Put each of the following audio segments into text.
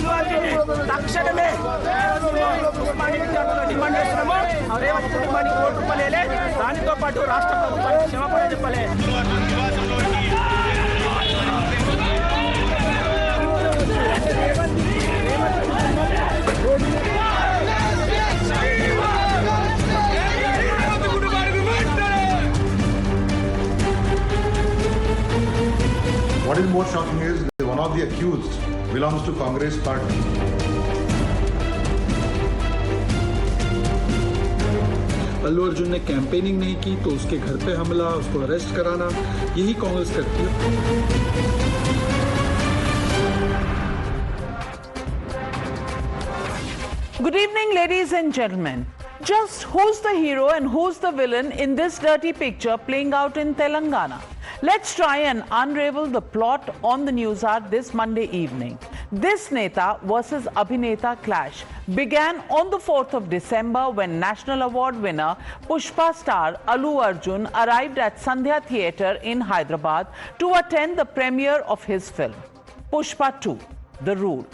అల్లు అర్జున్ తక్షణమే డిమాండ్ చేస్తున్నాము. రేవంత్ కుటుంబానికి ₹1 దానితో పాటు రాష్ట్ర ప్రభుత్వానికి క్షమాపణ చెప్పలే. What is more shocking is that one of the accused belongs to Congress party. Allu Arjun ने कैंपेनिंग नहीं की तो उसके घर पे हमला, उसको अरेस्ट कराना, यही कांग्रेस करती है. Good evening, ladies and gentlemen. Just who's the hero and who's the villain in this dirty picture playing out in Telangana? Let's try and unravel the plot on the Newshour this Monday evening. This Neta versus Abhineta clash began on the 4th of December when National Award winner Pushpa star Allu Arjun arrived at Sandhya Theatre in Hyderabad to attend the premiere of his film, Pushpa 2, The Rule.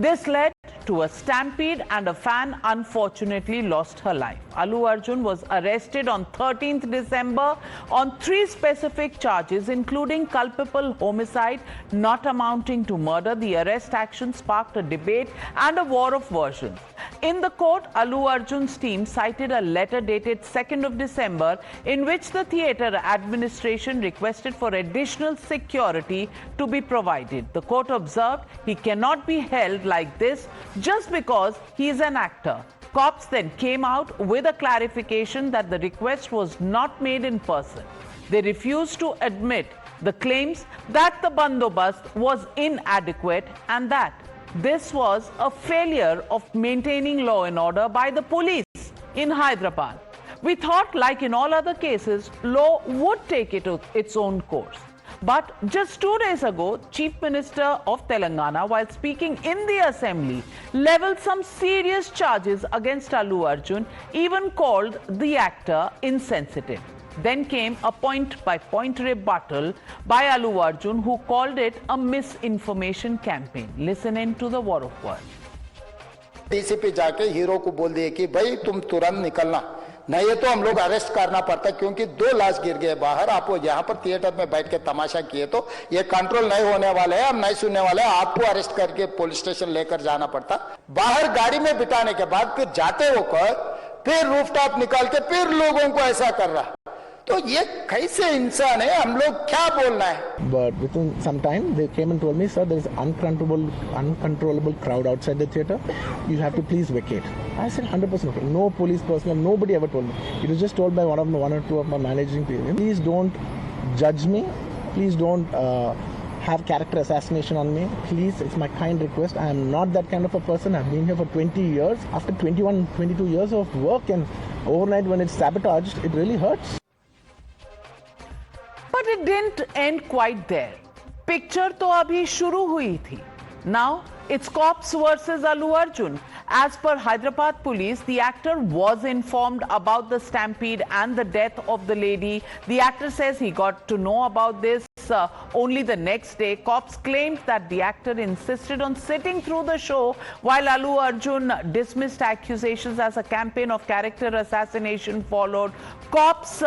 This led to a stampede and a fan unfortunately lost her life. Allu Arjun was arrested on 13th December on 3 specific charges, including culpable homicide not amounting to murder. The arrest action sparked a debate and a war of versions. In the court, Allu Arjun's team cited a letter dated 2nd of December in which the theatre administration requested for additional security to be provided. The court observed he cannot be held like this just because he is an actor. Cops then came out with a clarification that the request was not made in person. They refused to admit the claims that the bandobast was inadequate and that this was a failure of maintaining law and order by the police in Hyderabad. We thought, like in all other cases, law would take its own course. But just 2 days ago, Chief Minister of Telangana, while speaking in the assembly, leveled some serious charges against Allu Arjun, even called the actor insensitive. Then came a point-by-point rebuttal by Allu Arjun, who called it a misinformation campaign. Listen in to the war of words. DCP जाके hero को बोल दिए कि भाई तुम तुरंत निकलना, नहीं तो हम लोग अरेस्ट करना पड़ता, क्योंकि 2 लाश गिर गए बाहर. आप यहाँ पर थिएटर में बैठ के तमाशा किए तो ये कंट्रोल नहीं होने वाले हैं, हम नहीं सुनने वाले हैं. आपको अरेस्ट करके पुलिस स्टेशन लेकर जाना पड़ता. बाहर गाड़ी में बिठाने के बाद फिर जाते होकर फिर रूफटॉप निकाल के फिर लोगों को ऐसा कर रहा. तो ये कैसे इंसान है, हम लोग क्या बोलना है. But within some time they came and told me, sir, there is uncontrollable crowd outside the theatre, you have to please vacate. I said 100% okay. No police personnel, nobody ever told me. It was just told by one or two of my managing people. Please don't judge me, please don't have character assassination on me, please, it's my kind request. I am not that kind of a person. I've been here for 20 years. After 22 years of work, and overnight when it's sabotaged, it really hurts. But it didn't end quite there. Picture to abhi shuru hui thi. Now it's cops versus Allu Arjun. As per Hyderabad police, the actor was informed about the stampede and the death of the lady. The actor says he got to know about this only the next day. Cops claimed that the actor insisted on sitting through the show, while Allu Arjun dismissed accusations as a campaign of character assassination followed. Cops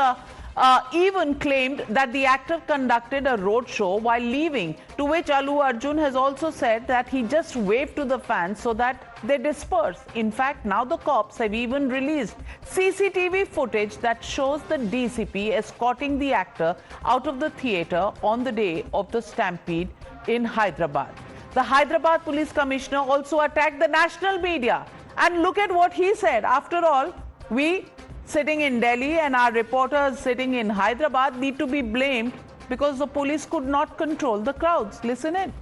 even claimed that the actor conducted a road show while leaving, to which Allu Arjun has also said that he just waved to the fans so that they disperse. In fact, now the cops have even released CCTV footage that shows the DCP escorting the actor out of the theatre on the day of the stampede in Hyderabad. The Hyderabad Police Commissioner also attacked the national media. And look at what he said. After all, we sitting in Delhi and our reporters sitting in Hyderabad need to be blamed because the police could not control the crowds. Listen in.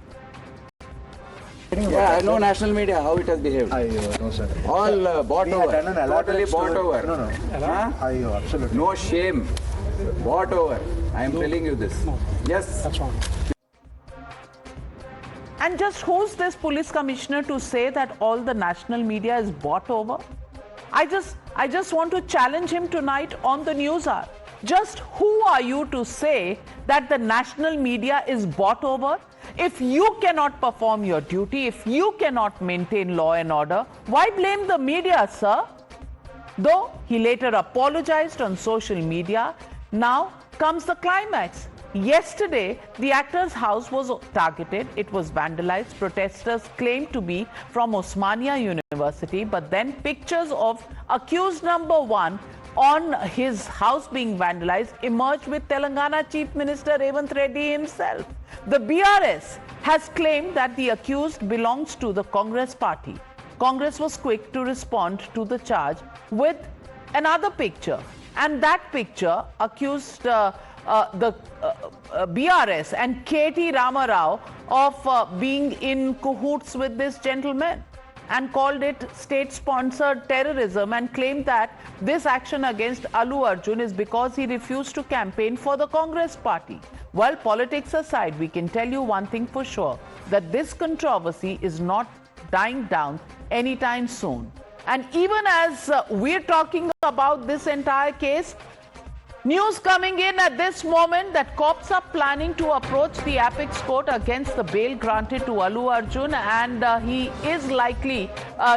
Yeah, I know national media, how it has behaved. No, sir. All bought over. Totally bought over. No. Huh? Absolutely. No shame. Bought over. I am telling you this. Yes. That's wrong. And just who's this police commissioner to say that all the national media is bought over? I just want to challenge him tonight on the Newshour. Just who are you to say that the national media is bought over? If you cannot perform your duty, if you cannot maintain law and order, why blame the media, sir? Though he later apologized on social media, now comes the climax. Yesterday, the actor's house was targeted. It was vandalized. Protesters claimed to be from Osmania University, but then pictures of accused number 1 on his house being vandalized emerged with Telangana Chief Minister Revanth Reddy himself. The BRS has claimed that the accused belongs to the Congress party. Congress was quick to respond to the charge with another picture, and that picture accused the BRS and KT Ramarao of being in cahoots with this gentleman, and called it state-sponsored terrorism, and claimed that this action against Allu Arjun is because he refused to campaign for the Congress party. Well, politics aside, we can tell you one thing for sure, that this controversy is not dying down anytime soon. And even as we're talking about this entire case, news coming in at this moment that cops are planning to approach the apex court against the bail granted to Allu Arjun, and he is likely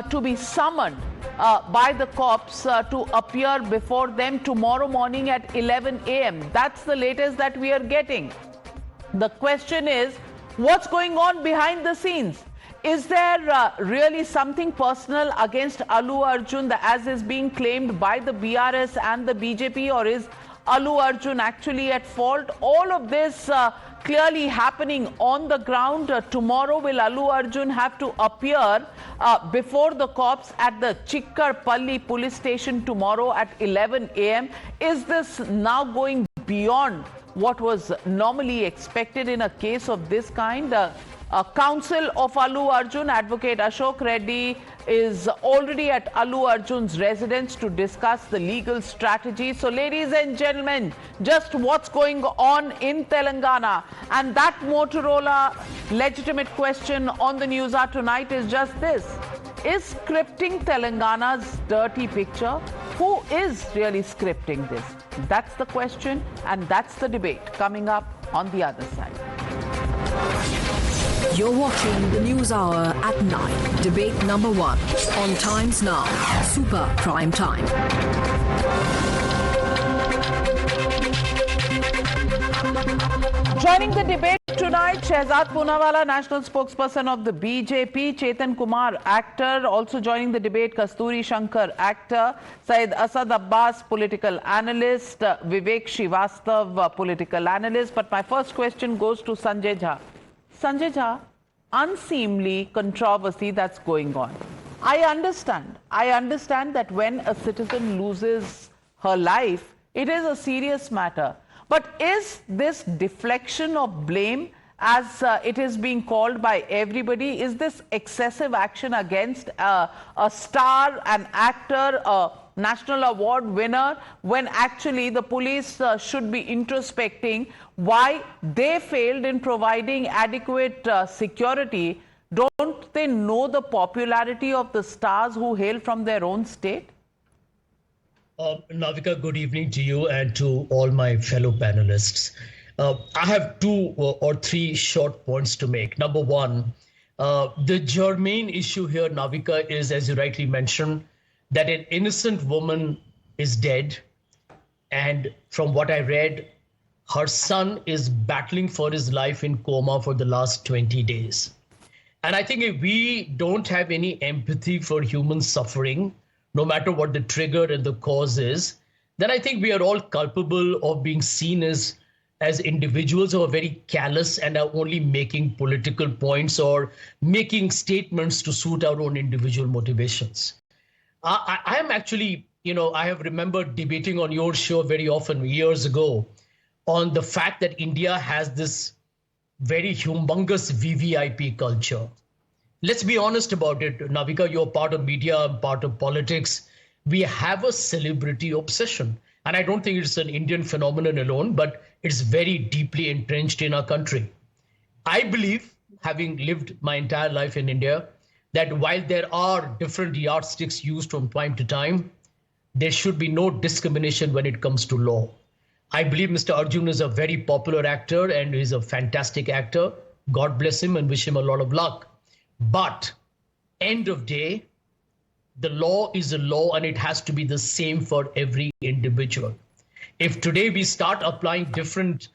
to be summoned by the cops to appear before them tomorrow morning at 11 a.m. That's the latest that we are getting. The question is, what's going on behind the scenes? Is there really something personal against Allu Arjun as is being claimed by the BRS and the BJP, or is Allu Arjun actually at fault? All of this clearly happening on the ground. Tomorrow, will Allu Arjun have to appear before the cops at the Chikkarpalli police station tomorrow at 11 a.m.? Is this now going beyond what was normally expected in a case of this kind? Counsel of Allu Arjun, Advocate Ashok Reddy, is already at Allu Arjun's residence to discuss the legal strategy. So, ladies and gentlemen, just what's going on in Telangana? And that Motorola legitimate question on the Newshour tonight is just this. Is scripting Telangana's dirty picture? Who is really scripting this? That's the question, and that's the debate coming up on the other side. You're watching the Newshour at 9. Debate number 1 on Times Now, Super Prime Time. Joining the debate tonight, Shehzad Poonawala, national spokesperson of the BJP, Chetan Kumar, actor. Also joining the debate, Kasturi Shankar, actor, Syed Asad Abbas, political analyst, Vivek Srivastav, political analyst. But my first question goes to Sanjay Jha. Sanjay Jha, unseemly controversy that's going on. I understand that when a citizen loses her life, it is a serious matter. But is this deflection of blame, as it is being called by everybody, is this excessive action against a star, an actor, a national award winner, when actually the police should be introspecting why they failed in providing adequate security? Don't they know the popularity of the stars who hail from their own state? Navika, good evening to you and to all my fellow panelists. I have 2 or 3 short points to make. Number 1, the germane issue here, Navika, is, as you rightly mentioned, that an innocent woman is dead. And from what I read, her son is battling for his life in coma for the last 20 days. And I think if we don't have any empathy for human suffering, no matter what the trigger and the cause is, then I think we are all culpable of being seen as individuals who are very callous and are only making political points or making statements to suit our own individual motivations. I am actually, I have remembered debating on your show very often years ago on the fact that India has this very humongous VVIP culture. Let's be honest about it, Navika, you're part of media, part of politics. We have a celebrity obsession. And I don't think it's an Indian phenomenon alone, but it's very deeply entrenched in our country. I believe, having lived my entire life in India, that while there are different yardsticks used from time to time, there should be no discrimination when it comes to law. I believe Mr. Arjun is a very popular actor and he's a fantastic actor. God bless him and wish him a lot of luck. But end of day, the law is a law and it has to be the same for every individual. If today we start applying different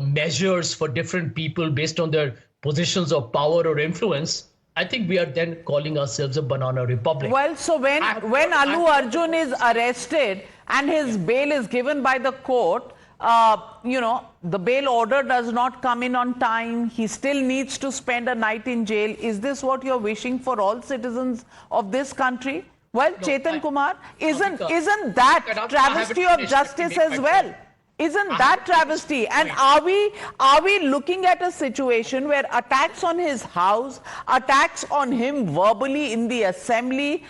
measures for different people based on their positions of power or influence, I think we are then calling ourselves a banana republic. Well, so when Allu Arjun is arrested and his bail is given by the court, the bail order does not come in on time. He still needs to spend a night in jail. Is this what you're wishing for all citizens of this country? Well, no, Chetan Kumar, isn't that travesty of justice as well? Isn't that travesty? And are we looking at a situation where attacks on his house, attacks on him verbally in the assembly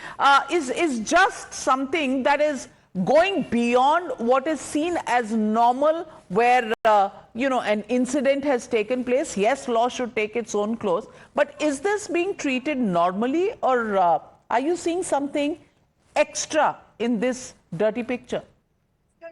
is just something that is going beyond what is seen as normal, where an incident has taken place? Yes, law should take its own course, but is this being treated normally, or are you seeing something extra in this dirty picture?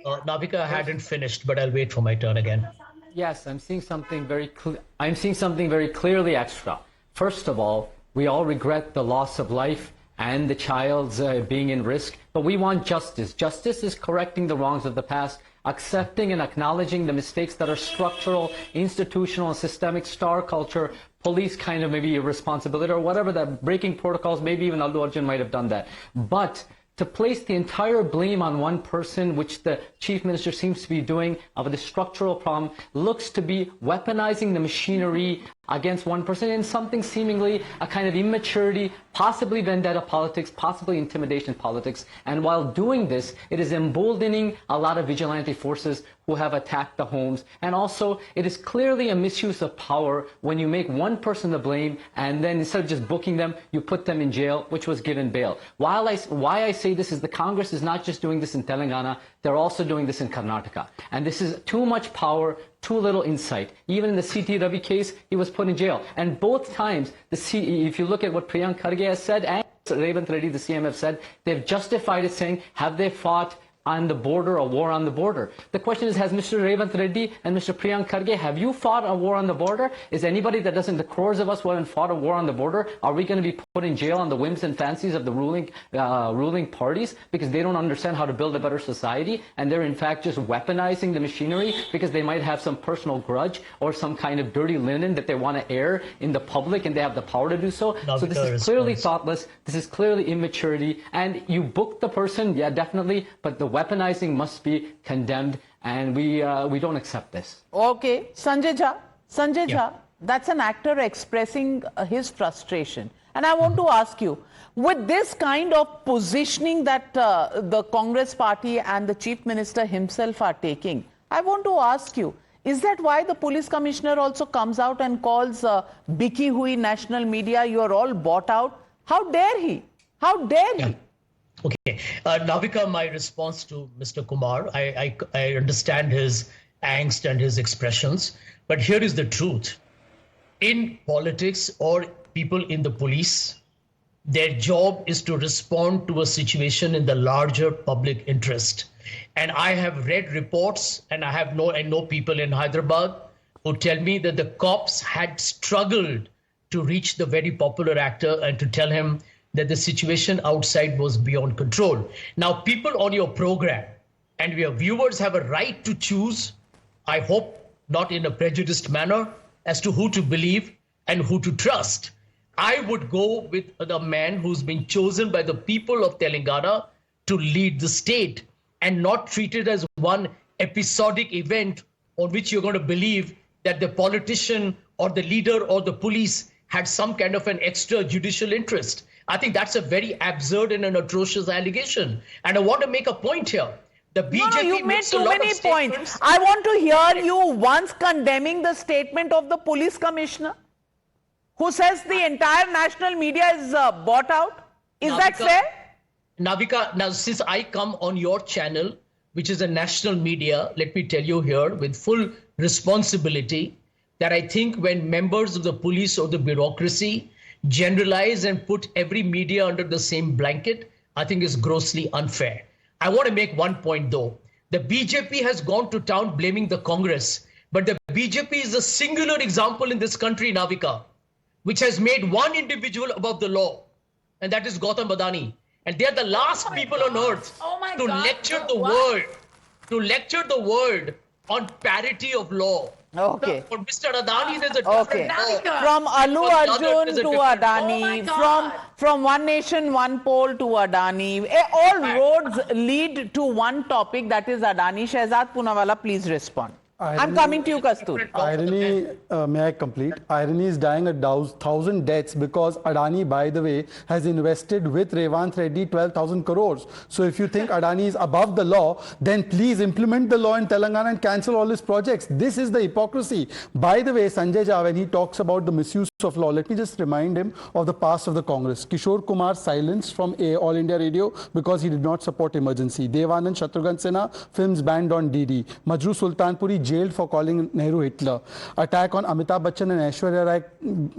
Navika hadn't finished, but I'll wait for my turn again. Yes, I'm seeing something very clearly extra. First of all, we all regret the loss of life and the child's being in risk, but we want justice. Justice is correcting the wrongs of the past, accepting and acknowledging the mistakes that are structural, institutional, and systemic, star culture, police kind of maybe irresponsibility or whatever, that breaking protocols, maybe even Allu Arjun might have done that. But to place the entire blame on one person, which the chief minister seems to be doing, of the structural problem, looks to be weaponizing the machinery against one person in something seemingly a kind of immaturity, possibly vendetta politics, possibly intimidation politics. And while doing this, it is emboldening a lot of vigilante forces who have attacked the homes. And also, it is clearly a misuse of power when you make one person the blame and then instead of just booking them, you put them in jail, which was given bail. Why I say this is the Congress is not just doing this in Telangana, they're also doing this in Karnataka. And this is too much power, too little insight. Even in the C.T. Ravi case, he was put in jail. And both times, if you look at what Priyank Kharge has said and Revanth Reddy, the CM, have said, they've justified it saying, have they fought on the border, a war on the border? The question is, has Mr. Revanth Reddy and Mr. Priyank Kharge, have you fought a war on the border? Is anybody that doesn't, the crores of us who haven't fought a war on the border, are we going to be put in jail on the whims and fancies of the ruling parties because they don't understand how to build a better society, and they're in fact just weaponizing the machinery because they might have some personal grudge or some kind of dirty linen that they want to air in the public and they have the power to do so? So this is clearly thoughtless, this is clearly immaturity, and you book the person, yeah, definitely, but the weaponizing must be condemned, and we don't accept this. Okay, Sanjay Jha, that's an actor expressing his frustration. And I want to ask you, with this kind of positioning that the Congress party and the Chief Minister himself are taking, I want to ask you, is that why the police commissioner also comes out and calls Biki Hui national media, you are all bought out? How dare he? How dare he? Okay, Navika, my response to Mr. Kumar, I understand his angst and his expressions, but here is the truth. In politics or people in the police, their job is to respond to a situation in the larger public interest. And I have read reports, and I know people in Hyderabad who tell me that the cops had struggled to reach the very popular actor and to tell him that the situation outside was beyond control. Now, people on your program and your viewers have a right to choose, I hope not in a prejudiced manner, as to who to believe and who to trust. I would go with the man who's been chosen by the people of Telangana to lead the state and not treat it as one episodic event on which you're going to believe that the politician or the leader or the police had some kind of an extrajudicial interest. I think that's a very absurd and an atrocious allegation. And I want to make a point here. The BJP no, you made too many points. I want to hear you once condemning the statement of the police commissioner who says the entire national media is bought out. Is that fair? Navika, now since I come on your channel, which is a national media, let me tell you here with full responsibility that I think when members of the police or the bureaucracy generalize and put every media under the same blanket, I think is grossly unfair. I want to make one point though. The BJP has gone to town blaming the Congress. But the BJP is a singular example in this country, Navika, which has made one individual above the law, and that is Gautam Adani. And they are the last people on earth to lecture the world on parity of law. Okay. For Mr. Adani, there's a different law. From Allu For the other, Arjun there's a to different Adani, from One Nation, One Poll to Adani, all roads lead to one topic, that is Adani. Shehzad Poonawalla, please respond. I'm coming to you, Kasturi. Irony, may I complete? Irony is dying at 1,000 deaths because Adani, by the way, has invested with Revanth Reddy 12,000 crores. So if you think Adani is above the law, then please implement the law in Telangana and cancel all his projects. This is the hypocrisy. By the way, Sanjay Jha, when he talks about the misuse of law, let me just remind him of the past of the Congress. Kishore Kumar silenced from All India Radio because he did not support emergency. Devanand Shatrughan Sinha, films banned on DD. Majru Sultanpuri jailed for calling Nehru Hitler. Attack on Amitabh Bachchan and Aishwarya Rai,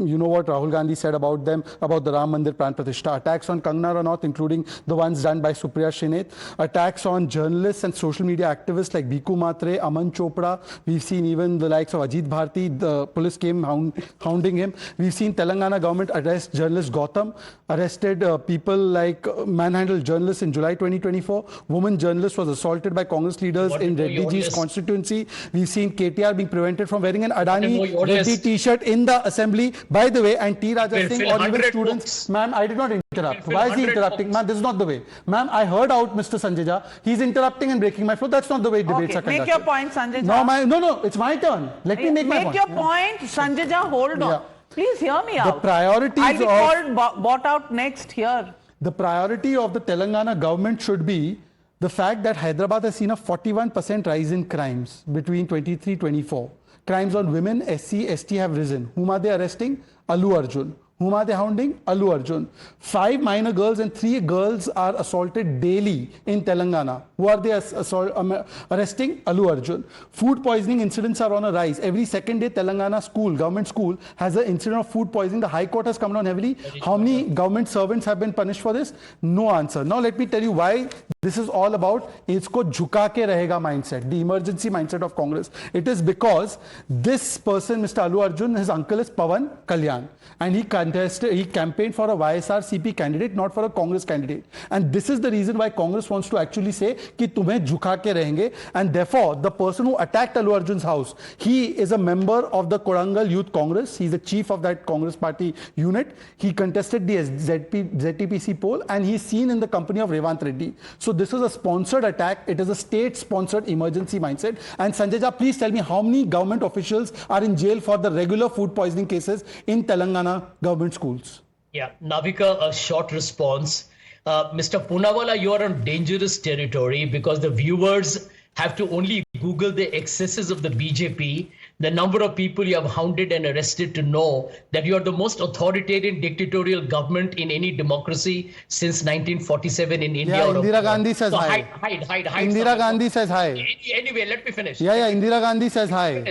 you know what Rahul Gandhi said about them, about the Ram Mandir Pran Pratishtha. Attacks on Kangana Ranaut, including the ones done by Supriya Shrineth. Attacks on journalists and social media activists like Bhiku Matre, Aman Chopra. We've seen even the likes of Ajit Bharti. The police came hounding him. We've seen Telangana government arrest journalist Gautam, arrested people like manhandled journalists in July 2024. Woman journalist was assaulted by Congress leaders in Reddy Ji's constituency. We've seen KTR being prevented from wearing an Adani Reddy t-shirt in the assembly. By the way, and T. Raja Singh or even students. Ma'am, I did not interrupt. Why is he interrupting? Ma'am, this is not the way. Ma'am, I heard out Mr. Sanjay Jha. He's interrupting and breaking my flow. That's not the way debates are conducted. Make your point, Sanjay Jha. No, it's my turn. Let me make my point. Make your point, Sanjay Jha. Hold on. Yeah. Please hear me out. The priorities I'll be called bought out next here. The priority of the Telangana government should be the fact that Hyderabad has seen a 41% rise in crimes between 23-24. Crimes on women, SC, ST have risen. Whom are they arresting? Allu Arjun. Whom are they hounding? Allu Arjun. 5 minor girls and 3 girls are assaulted daily in Telangana. Who are they arresting? Allu Arjun. Food poisoning incidents are on a rise. Every second day, Telangana school, government school, has an incident of food poisoning. The High Court has come down heavily. How many government servants have been punished for this? No answer. Now let me tell you why this is all about isko jhuka ke rahega mindset, the emergency mindset of Congress. It is because this person, Mr. Allu Arjun, his uncle is Pawan Kalyan, and he campaigned for a YSR CP candidate, not for a Congress candidate. And this is the reason why Congress wants to actually say कि तुम्हें झुका के रहेंगे. And therefore, the person who attacked Allu Arjun's house, he is a member of the Korangal Youth Congress. He's the chief of that Congress party unit. He contested the ZTPC poll, and he's seen in the company of Revanth Reddy. So this is a sponsored attack. It is a state-sponsored emergency mindset. And Sanjay Jha, please tell me how many government officials are in jail for the regular food poisoning cases in Telangana government schools? Yeah, Navika, a short response. Mr. Poonawalla, you are on dangerous territory because the viewers have to only Google the excesses of the BJP, the number of people you have hounded and arrested to know that you are the most authoritarian dictatorial government in any democracy since 1947 in India. Yeah, Indira Gandhi says hi. Hide. Indira Gandhi says hi. Anyway, let me finish. Yeah, Indira Gandhi says hi.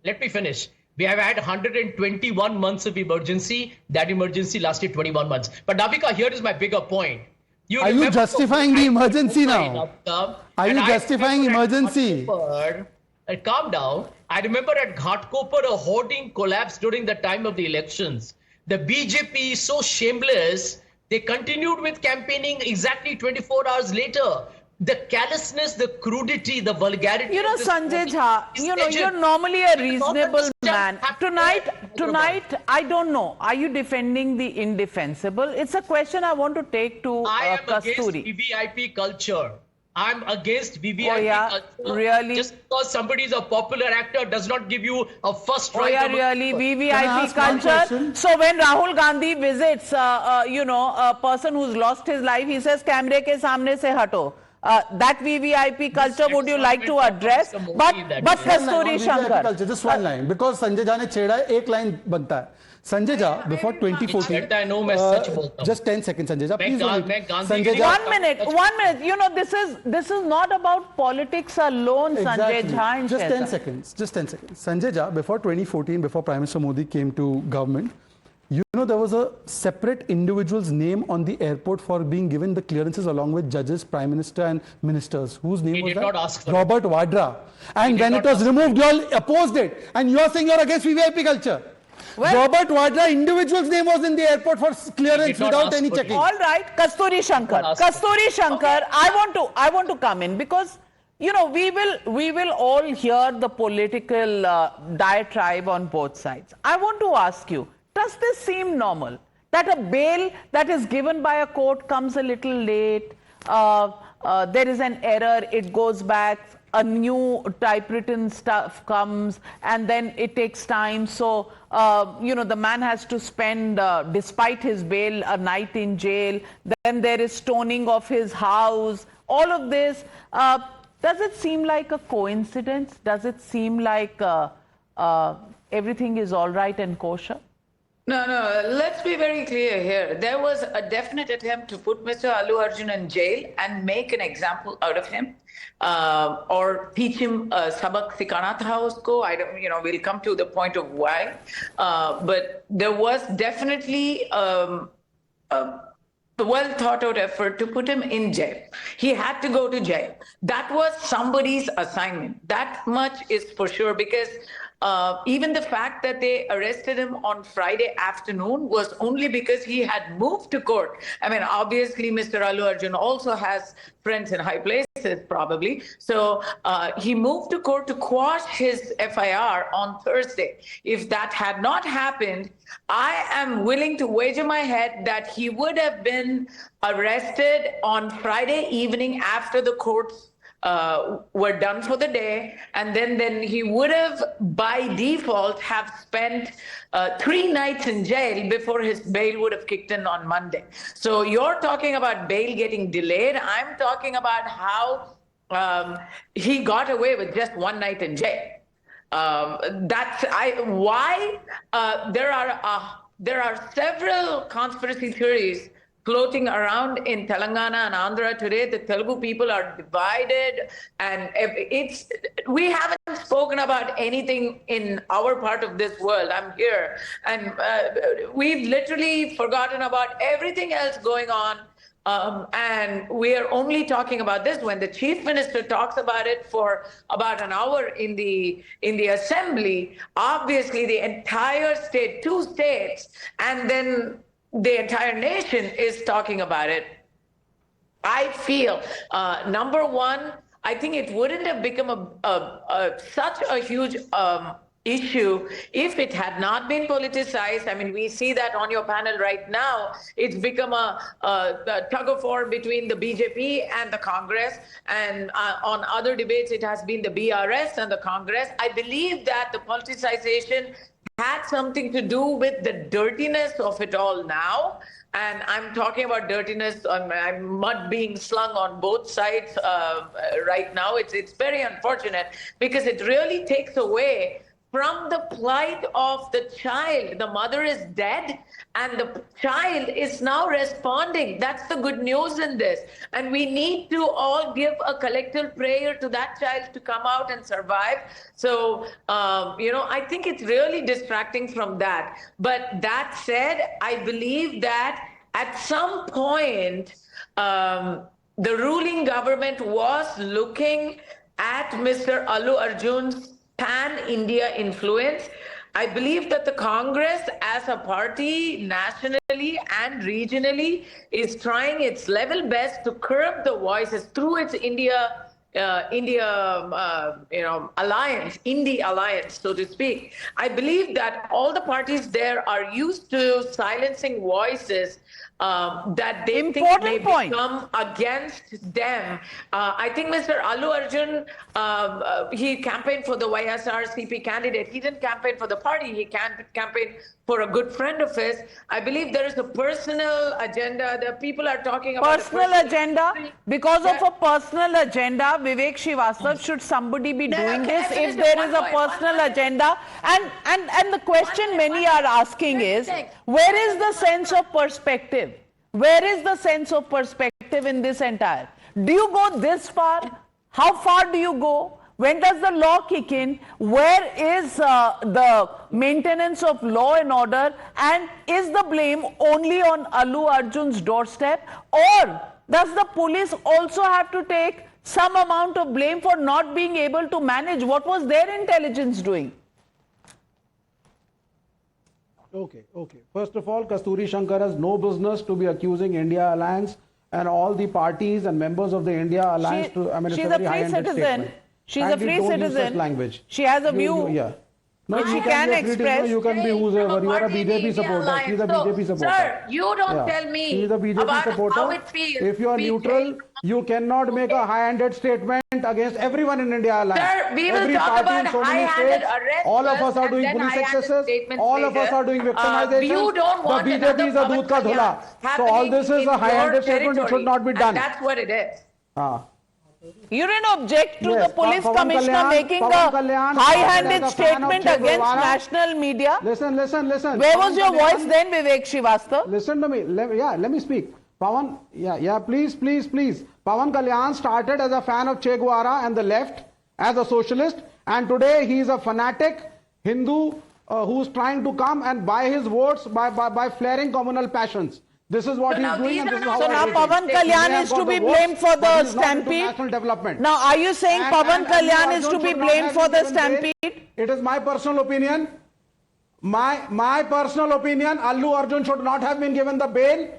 Let me finish. We have had 121 months of emergency. That emergency lasted 21 months. But Navika, here is my bigger point. Are you justifying the emergency now? Are you justifying emergency? Calm down. I remember at Ghatkopar, a hoarding collapsed during the time of the elections. The BJP is so shameless, they continued with campaigning exactly 24 hours later. The callousness, the crudity, the vulgarity. You know, Sanjay Jha, you're normally a reasonable man. Tonight, I don't know. Are you defending the indefensible? It's a question I want to take to Kasturi. I am against VVIP culture. I'm against VVIP culture. Really? Just because somebody is a popular actor does not give you a first right. Oh, yeah, really? VVIP culture? So when Rahul Gandhi visits, a person who's lost his life, he says, "Camera ke samne se hato." That VVIP culture would you like to address? But Kasturi Shankar. Just one line. Because Sanjay Jha ne chheda hai, ek line banta hai. Sanjay Jha, before 2014, just 10 seconds, Sanjay Jha, please. Sanjay Jha, 1 minute. You know, this is not about politics alone, Sanjay Jha. Just 10 seconds. Sanjay Jha, before 2014, before Prime Minister Modi came to government, You know, there was a separate individual's name on the airport for being given the clearances along with judges, prime minister and ministers. Whose name He was did that? not ask for Robert Vadra. And when it was ask removed, you all opposed it. And you are saying you're against VVIP culture. Well, Robert Vadra, individual's name was in the airport for clearance not without ask any for checking. all right, Kasturi Shankar. Kasturi Shankar, I want to come in because, you know, we will all hear the political diatribe on both sides. I want to ask you, does this seem normal that a bail that is given by a court comes a little late, there is an error, it goes back, a new typewritten stuff comes, and then it takes time. So, you know, the man has to spend, despite his bail, a night in jail. Then there is stoning of his house. All of this. Does it seem like a coincidence? Does it seem like everything is all right and kosher? No, let's be very clear here. There was a definite attempt to put Mr. Allu Arjun in jail and make an example out of him, or teach him sabak sikana tha usko. I don't, you know, we'll come to the point of why. But there was definitely a well thought out effort to put him in jail. He had to go to jail. That was somebody's assignment. That much is for sure, because even the fact that they arrested him on Friday afternoon was only because he had moved to court. I mean, obviously, Mr. Allu Arjun also has friends in high places, probably. So he moved to court to quash his FIR on Thursday. If that had not happened, I am willing to wager my head that he would have been arrested on Friday evening after the courts were done for the day, and then he would have by default have spent 3 nights in jail before his bail would have kicked in on Monday. So you're talking about bail getting delayed. I'm talking about how he got away with just 1 night in jail. There are several conspiracy theories floating around in Telangana and Andhra today. The Telugu people are divided, and we haven't spoken about anything in our part of this world. I'm here, and we've literally forgotten about everything else going on. And we are only talking about this when the chief minister talks about it for about an hour in the assembly. Obviously, the entire state, 2 states, and then the entire nation is talking about it. I feel, number one, I think it wouldn't have become such a huge issue if it had not been politicized. I mean, we see that on your panel right now. It's become a tug of war between the BJP and the Congress, and on other debates, it has been the BRS and the Congress. I believe that the politicization had something to do with the dirtiness of it all now. And I'm talking about dirtiness, mud being slung on both sides right now. It's very unfortunate, because it really takes away from the plight of the child. The mother is dead and the child is now responding. That's the good news in this. And we need to all give a collective prayer to that child to come out and survive. So, you know, I think it's really distracting from that. But that said, I believe that at some point, the ruling government was looking at Mr. Allu Arjun's pan-India influence. I believe that the Congress as a party nationally and regionally is trying its level best to curb the voices through its India alliance, Indie alliance, so to speak. I believe that all the parties there are used to silencing voices that they think may become against them. I think Mr. Allu Arjun, he campaigned for the YSRCP candidate. He didn't campaign for the party. He campaigned for a good friend of his. I believe there is a personal agenda. The people are talking about personal agenda. Because of a personal agenda, Vivek Srivastava, should somebody be doing this if there is a personal agenda? And the question many are asking is, where is the sense of perspective? Where is the sense of perspective in this entire? Do you go this far? How far do you go? When does the law kick in? Where is the maintenance of law and order? And is the blame only on Allu Arjun's doorstep? Or does the police also have to take some amount of blame for not being able to manage? What was their intelligence doing? Okay. First of all, Kasturi Shankar has no business to be accusing India Alliance and all the parties and members of the India Alliance she's a free citizen. She's a free citizen. She has a view. No, she can express. You can be whoever. You are a BJP supporter. She's a BJP supporter. Sir, you don't tell me She's a BJP about supporter. how it feels. If you are neutral, you cannot make a high-handed statement against everyone in India Alliance. Sir, we will Every talk party about in so many high-handed states, arrests all of us first are and doing then police high-handed excesses. statements All of later. us are doing victimization. You don't want the BJP is a another doodh ka dhula. Pavan So all this happening is a in high-handed your statement which should not be territory, done. and that's what it is. You didn't object to Yes, the police Pavan commissioner Kalyan- making Pavan a Kalyan high-handed as a fan of statement Che against Guevara. national media. Listen. Where was your voice then, Vivek Srivastava? Listen to me. Let me speak. Pavan, please. Pavan Kalyan started as a fan of Che Guevara and the left, as a socialist, and today he is a fanatic Hindu who's trying to come and buy his votes by flaring communal passions. This is what he's doing, and this is how So now Pavan Kalyan is to be blamed for the stampede? National development. Now are you saying Pavan Kalyan is to be blamed for the stampede? It is my personal opinion. My personal opinion, Allu Arjun should not have been given the bail.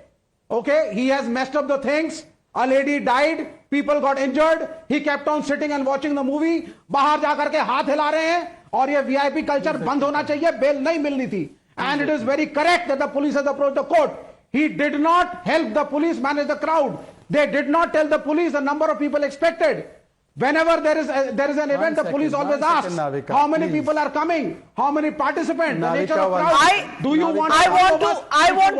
Okay, he has messed up the things. A lady died, people got injured. He kept on sitting and watching the movie. बाहर जाकर के हाथ हिला रहे हैं और ये VIP culture बंद होना चाहिए. Bail नहीं मिलनी थी. And it is very correct that the police has approached the court. He did not help the police manage the crowd. They did not tell the police the number of people expected. Whenever there is an event, the police always asks how many people are coming, how many participants, the nature of crowd. I want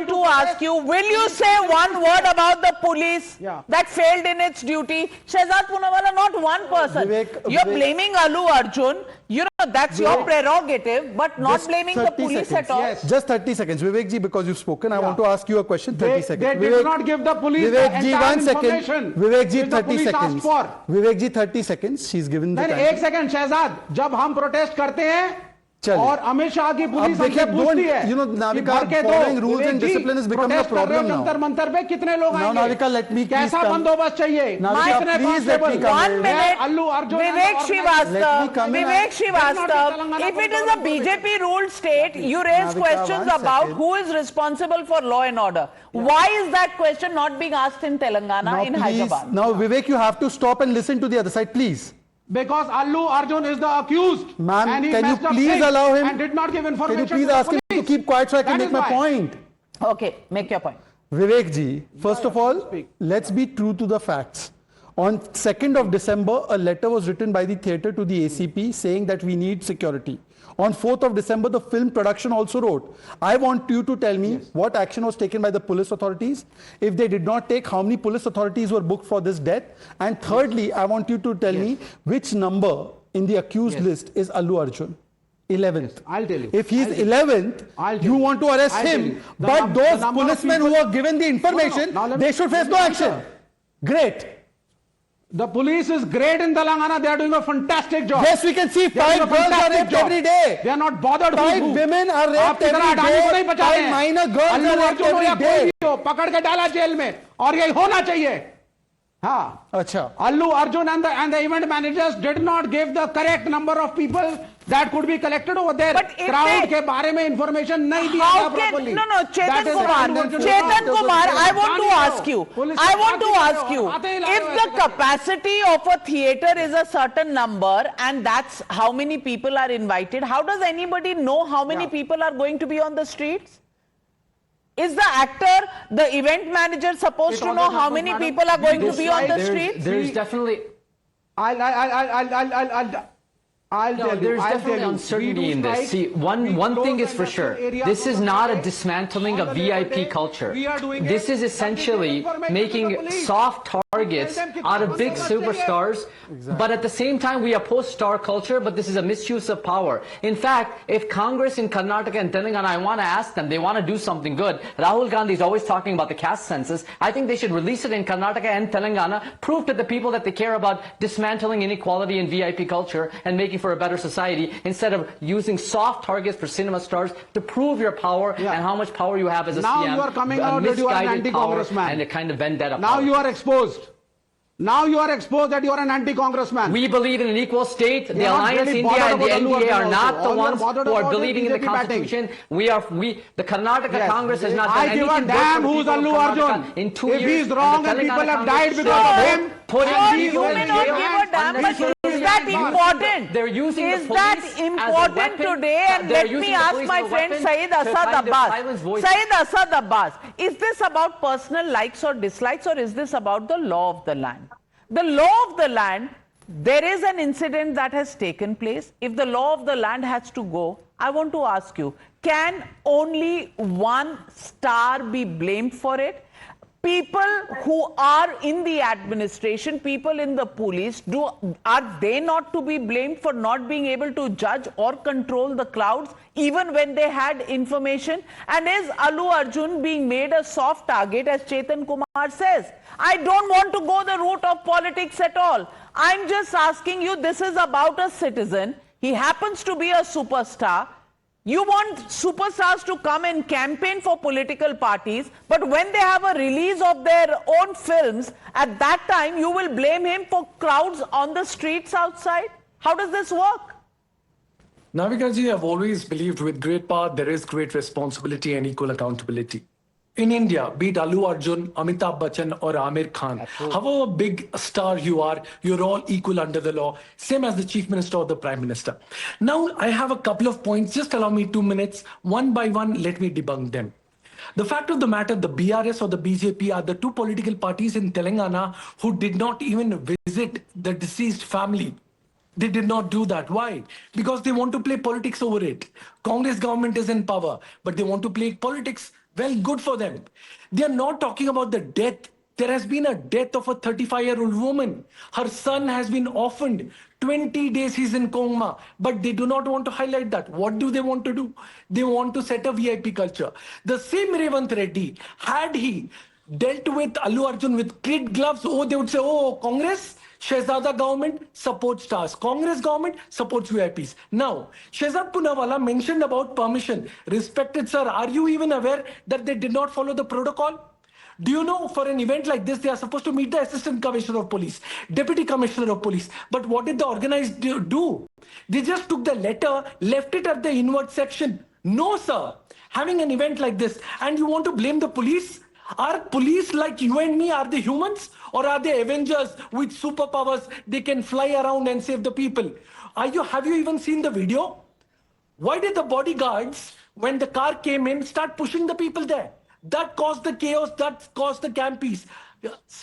to ask you, will you say one word about the police that failed in its duty? Shehzad Poonawalla, not one person. You're blaming Allu Arjun. You know, that's your prerogative, but not blaming the police at all. Yes. Just 30 seconds. Vivek ji, because you've spoken, I want to ask you a question. 30 seconds. They did not give the police the entire information. Vivek ji, which the 30 police asked seconds. for. Vivek ji, 30 seconds. She's given the Then time. एक second Shahzad, जब हम protest करते हैं चलिए। और अमित शाह की police हमसे पूछती है you know, Navika, कि भर के following two, rules and Vivek ji, discipline has become a protest कर रहे problem हो now. जंतर मंतर पे कितने लोग Now, आएंगे? Navika, let me please कैसा come. बंदोबस्त चाहिए? Navika, कितने please let me constable? come. 1 minute. Allu Arjun and Vivek the Srivastava, if it is a BJP ruled state, you raise questions about who is responsible for law and order. Why is that question not being asked in Telangana, in Hyderabad? Now, Vivek, you have to stop and listen to the other side, please. Because Allu Arjun is the accused. Ma'am, and he can you messed up please things allow him? And did not give information. Can you please to ask the him to police. keep quiet so I can That make is my why. point? Okay, make your point. Vivek ji, first of all, let's be true to the facts. On 2nd of December, a letter was written by the theatre to the ACP saying that we need security. On 4th of December, the film production also wrote. I want you to tell me what action was taken by the police authorities. If they did not take, how many police authorities were booked for this death? And thirdly, I want you to tell me which number in the accused list is Allu Arjun. 11th. I'll tell you. If he's 11th, you want to arrest him. But those policemen who were given the information, they should face no action. Great. The police is great in Telangana. They are doing a fantastic job. Yes, we can see 5 girls are raped every day. They are not bothered. 5 women are raped every day. 5 minor girls are raped every day. पकड़ के डाला jail में और यही होना चाहिए. हाँ. अच्छा. Allu Arjun and the event managers did not give the correct number of people that could be collected over there. But if crowd they, के बारे में information नहीं दिया how गया can, properly. no, Chetan Kumar, I want to ask you, if the capacity of a theatre is a certain number and that's how many people are invited, how does anybody know how many people are going to be on the streets? Is the actor, the event manager supposed to know how many people are going to be on the streets? There's definitely... I'll tell you. There's definitely uncertainty in this. See, one thing is for sure. This is not a dismantling of VIP culture. This is essentially making soft targets targets out of big superstars, but at the same time we oppose star culture, but this is a misuse of power. In fact, if Congress in Karnataka and Telangana, I want to ask them, they want to do something good. Rahul Gandhi is always talking about the caste census. I think they should release it in Karnataka and Telangana, prove to the people that they care about dismantling inequality in VIP culture and making for a better society, instead of using soft targets for cinema stars to prove your power and how much power you have as a now CM. You are coming out that you are an anti-congressman. And a kind of vendetta Now power. you are exposed. Now you are exposed that you are an anti-congressman. We believe in an equal state. The not Alliance really India and the bothered about NDA are Allu not Arjun the also. ones All you are who are bothered believing in the about is BJP Constitution. The Karnataka Yes. Congress has not done I give anything a damn good for who's the people Allu of Karnataka Arjun. in 2 If years. he's wrong and the people Telangana have died Congress because of him, putting Sure, people you in may not jail give a damn, but is that important? They're using Is the that police as a important weapon. today? And They're let using me the ask police my as a friend weapon Syed to Asad find their Abbas. silenced voices. Syed Asad Abbas, is this about personal likes or dislikes, or is this about the law of the land? The law of the land, there is an incident that has taken place. If the law of the land has to go, I want to ask you, can only one star be blamed for it? People who are in the administration, people in the police, are they not to be blamed for not being able to judge or control the crowds even when they had information? And is Allu Arjun being made a soft target, as Chetan Kumar says? I don't want to go the route of politics at all. I'm just asking you, this is about a citizen. He happens to be a superstar. You want superstars to come and campaign for political parties, but when they have a release of their own films, at that time you will blame him for crowds on the streets outside? How does this work? Navika ji, I've always believed with great power there is great responsibility and equal accountability. In India, be it Allu Arjun, Amitabh Bachchan or Amir Khan, however big star you are, you're all equal under the law, same as the Chief Minister or the Prime Minister. Now, I have a couple of points. Just allow me 2 minutes. One by one, let me debunk them. The fact of the matter, the BRS or the BJP are the two political parties in Telangana who did not even visit the deceased family. They did not do that. Why? Because they want to play politics over it. Congress government is in power, but they want to play politics. Well, good for them. They are not talking about the death. There has been a death of a 35-year-old woman. Her son has been orphaned. 20 days he's in coma. But they do not want to highlight that. What do they want to do? They want to set a VIP culture. The same Revanth Reddy, had he dealt with Allu Arjun with kid gloves, they would say, Congress, Shehzada government supports stars. Congress government supports VIPs. Now, Shehzad Poonawalla mentioned about permission. Respected sir, are you even aware that they did not follow the protocol? Do you know for an event like this, they are supposed to meet the Assistant Commissioner of Police, Deputy Commissioner of Police. But what did the organized do? They just took the letter, left it at the inward section. No, sir. Having an event like this, and you want to blame the police? Are police like you and me, are they humans? Or are they Avengers with superpowers? They can fly around and save the people. Have you even seen the video? Why did the bodyguards, when the car came in, start pushing the people there? That caused the chaos, that caused the campies.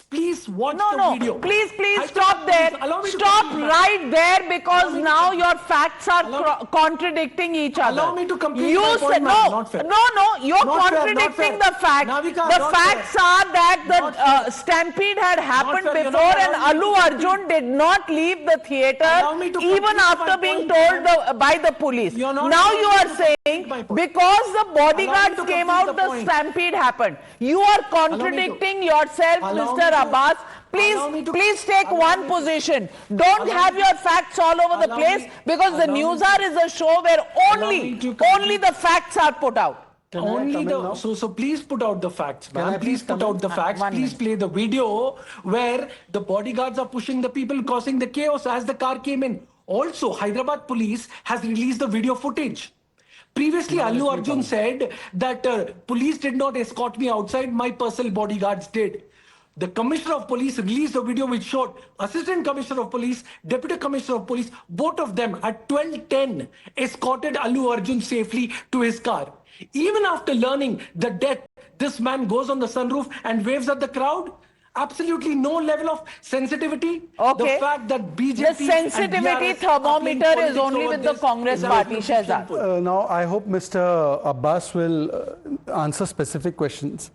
Please watch the video. Please stop there. Stop right there, because now your facts are contradicting each other. Allow me to complete you my said, point, ma'am. Not fair. No, you're Not fair, contradicting not fair. the facts. Navika, the not facts fair. are that the stampede had happened fair. You're before, not and allowing me Allu to Arjun did not leave the theater Allow me to even complete after my being point, told by the police. You're not Now allowing you me are to saying complete my point. because the bodyguards to came complete out, the the point. stampede happened. You are contradicting yourself, Allow Mr. me to- Abbas. allow me to- Please take allow one me to- position. Don't allow have me- your facts all over the allow place, me- because the allow me Newshour to- is a show where allow me to only the facts are put out. Only the so please put out the facts, I ma'am. Please please put come out in? the facts. One Please minute. play the video where the bodyguards are pushing the people, causing the chaos as the car came in. Also, Hyderabad police has released the video footage. Previously, Allu Arjun said that police did not escort me outside, my personal bodyguards did. The Commissioner of Police released a video which showed Assistant Commissioner of Police, Deputy Commissioner of Police, both of them at 12:10 escorted Allu Arjun safely to his car. Even after learning the death, this man goes on the sunroof and waves at the crowd. Absolutely no level of sensitivity. Okay. The fact that BJP The sensitivity and BRS thermometer are playing is only politics with the over this Congress is party, absolutely Shehzad. shameful. Now, I hope Mr. Abbas will answer specific questions.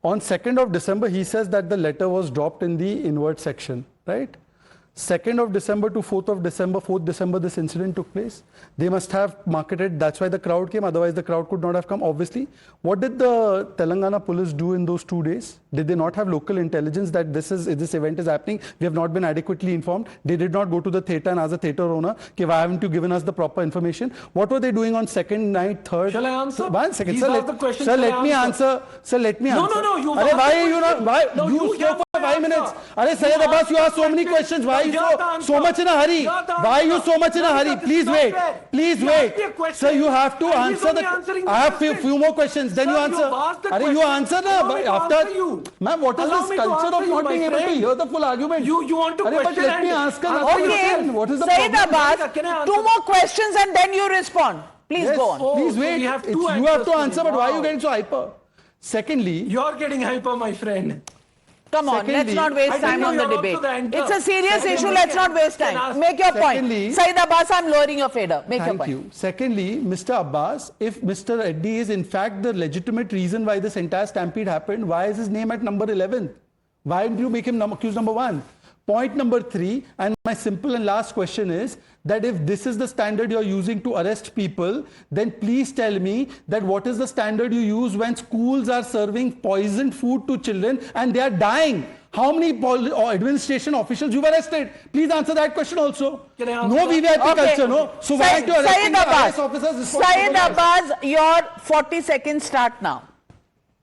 On 2nd of December, he says that the letter was dropped in the inward section, right? 2nd of December to 4th of December, 4th December, this incident took place. They must have marketed, that's why the crowd came, otherwise the crowd could not have come, obviously. What did the Telangana police do in those 2 days? Did they not have local intelligence that this event is happening? We have not been adequately informed. They did not go to the theatre and ask the theatre owner, okay, why haven't you given us the proper information? What were they doing on 2nd night, 3rd? Shall I answer? 1 second, These sir. are the questions. Sir, let me answer. Sir, let me answer. No, you Why are you not? Why? No, you spoke for 5 minutes. Syed Abbas, you asked so many questions. Why are you so much in a hurry? Why are you so much in a hurry? Please wait. Please wait. Sir, you have to answer I have few more questions. Then you answer. You answer after. Ma'am, what is this culture of not being able to hear the full argument? You want to question? Let me ask her. Okay. What is the Syed problem? Abbas, 2 more questions and then you respond. Please go on. Please wait. You have to answer, but why are you getting so hyper? Secondly, you're getting hyper, my friend. Come on, let's not waste time on the debate. It's a serious issue, let's not waste time. Make your point. Syed Abbas, I'm lowering your fader. Make your point. Thank you. Secondly, Mr. Abbas, if Mr. Reddy is in fact the legitimate reason why this entire stampede happened, why is his name at number 11? Why didn't you make him accused number 1? Point number 3, and my simple and last question is that if this is the standard you're using to arrest people, then please tell me that what is the standard you use when schools are serving poisoned food to children and they are dying? How many administration officials you've arrested? Please answer that question also. No VVIP culture, no? So why aren't you arresting the IAS officers? Syed Abbas, your 40 seconds start now.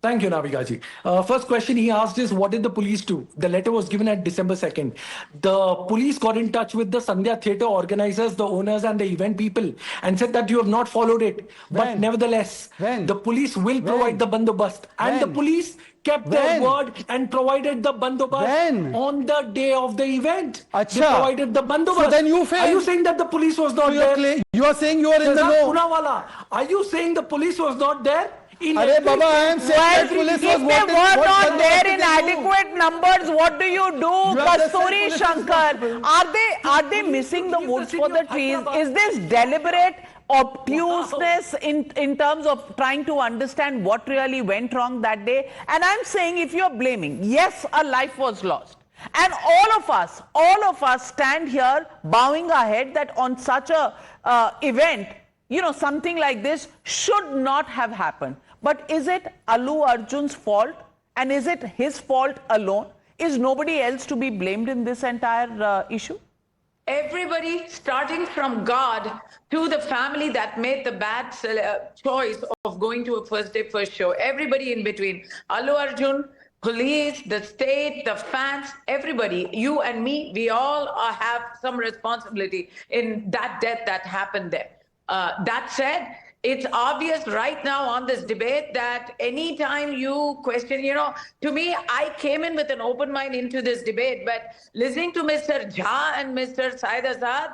Thank you, Navika ji. First question he asked is, what did the police do? The letter was given at December 2nd. The police got in touch with the Sandhya Theatre organizers, the owners and the event people and said that you have not followed it. But nevertheless, the police will provide the bandobast. And the police kept their word and provided the bandobast on the day of the event. They provided the bandobast. So then you failed. Are you saying that the police was not there? You are saying you are in the know. Are you saying the police was not there? Baba, I am saying that police if they were not there in adequate numbers, what do you do? Kasturi Shankar, are they missing the woods for the trees? Is this deliberate obtuseness in terms of trying to understand what really went wrong that day? And I'm saying, if you're blaming, yes, a life was lost. And all of us stand here bowing our head that on such a event, something like this should not have happened. But is it Allu Arjun's fault? And is it his fault alone? Is nobody else to be blamed in this entire issue? Everybody, starting from God to the family that made the bad choice of going to a first day, first show, everybody in between, Allu Arjun, police, the state, the fans, everybody, you and me, we all have some responsibility in that death that happened there. That said, it's obvious right now on this debate that anytime you question, to me, I came in with an open mind into this debate, but listening to Mr. Jha and Mr. Syed Azad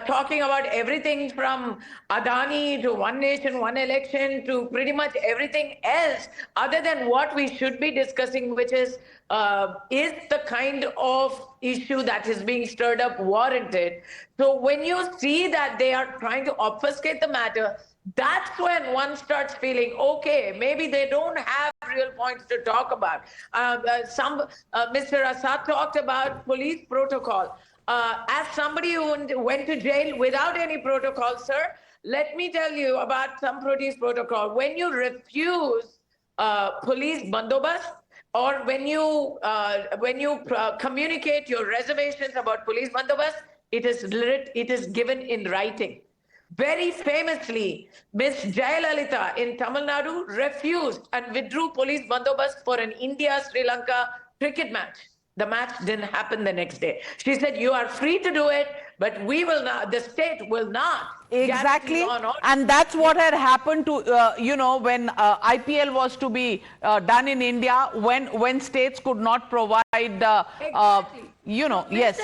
talking about everything from Adani to One Nation, One Election to pretty much everything else other than what we should be discussing, which is the kind of issue that is being stirred up warranted? So when you see that they are trying to obfuscate the matter, that's when one starts feeling, okay, maybe they don't have real points to talk about. Mr. Assad talked about police protocol. As somebody who went to jail without any protocol, sir, let me tell you about some police protocol. When you refuse police bandobast, or when you communicate your reservations about police bandobast, it is given in writing. Very famously, Miss Jayalalitha in Tamil Nadu refused and withdrew police bandobast for an India-Sri Lanka cricket match. The match didn't happen the next day. She said, you are free to do it, but we will not, the state will not. Exactly. And that's what had happened to, when IPL was to be done in India, when states could not provide,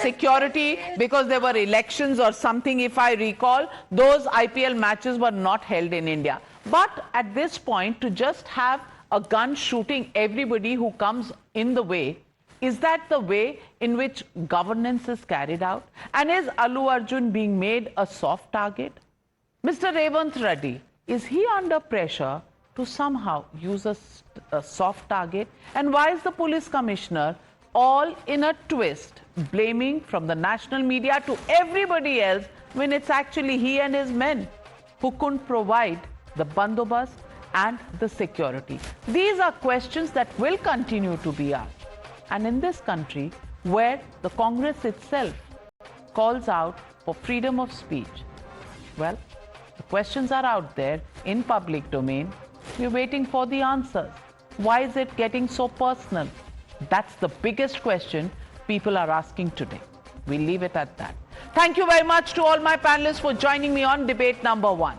security because there were elections or something, if I recall, those IPL matches were not held in India. But at this point, to just have a gun shooting everybody who comes in the way, is that the way in which governance is carried out? And is Allu Arjun being made a soft target? Mr. Revanth Reddy, is he under pressure to somehow use a soft target? And why is the police commissioner all in a twist, blaming from the national media to everybody else when it's actually he and his men who couldn't provide the bandobast and the security? These are questions that will continue to be asked. And in this country, where the Congress itself calls out for freedom of speech, well, the questions are out there in public domain. We're waiting for the answers. Why is it getting so personal? That's the biggest question people are asking today. We'll leave it at that. Thank you very much to all my panelists for joining me on debate number 1.